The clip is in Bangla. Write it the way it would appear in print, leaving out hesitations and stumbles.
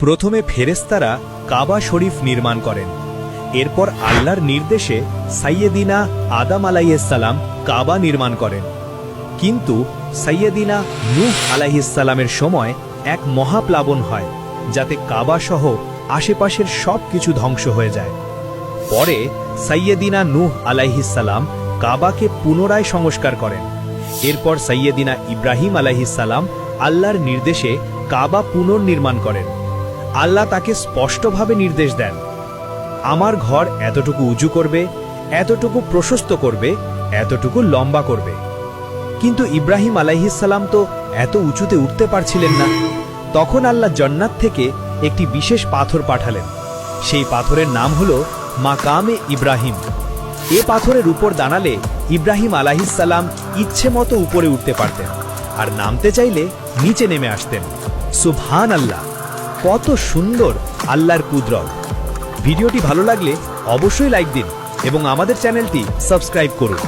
প্রথমে ফেরেশতারা কাবা শরীফ নির্মাণ করেন। এরপর আল্লাহর নির্দেশে সাইয়েদিনা আদম আলাইহিসসালাম কাবা নির্মাণ করেন। কিন্তু সাইয়েদিনা নূহ আলাইহিসসালামের সময় এক মহাপ্লাবন হয়, যাতে কাবা সহ আশেপাশের সব কিছু ধ্বংস হয়ে যায়। পরে সাইয়েদিনা নূহ আলাইহিসসালাম কাবাকে পুনরায় সংস্কার করেন। এরপর সাইয়েদিনা ইব্রাহিম আলাইহিসসালাম আল্লাহর নির্দেশে কাবা পুনর্নির্মাণ করেন। আল্লাহ তাকে স্পষ্টভাবে নির্দেশ দেন, আমার ঘর এতটুকু উঁচু করবে, এতটুকু প্রশস্ত করবে, এতটুকু লম্বা করবে। কিন্তু ইব্রাহিম আলাইহিসসালাম তো এত উঁচুতে উঠতে পারছিলেন না। তখন আল্লাহ জান্নাত থেকে একটি বিশেষ পাথর পাঠালেন। সেই পাথরের নাম হলো মাকামে ইব্রাহিম। এ পাথরের উপর দাঁড়ালে ইব্রাহিম আলাইহিসসালাম ইচ্ছে মতো উপরে উঠতে পারতেন, আর নামতে চাইলে নিচে নেমে আসতেন। সুবহান আল্লাহ! কত সুন্দর আল্লাহর কুদরত! ভিডিওটি ভালো লাগলে অবশ্যই লাইক দিন এবং আমাদের চ্যানেলটি সাবস্ক্রাইব করুন।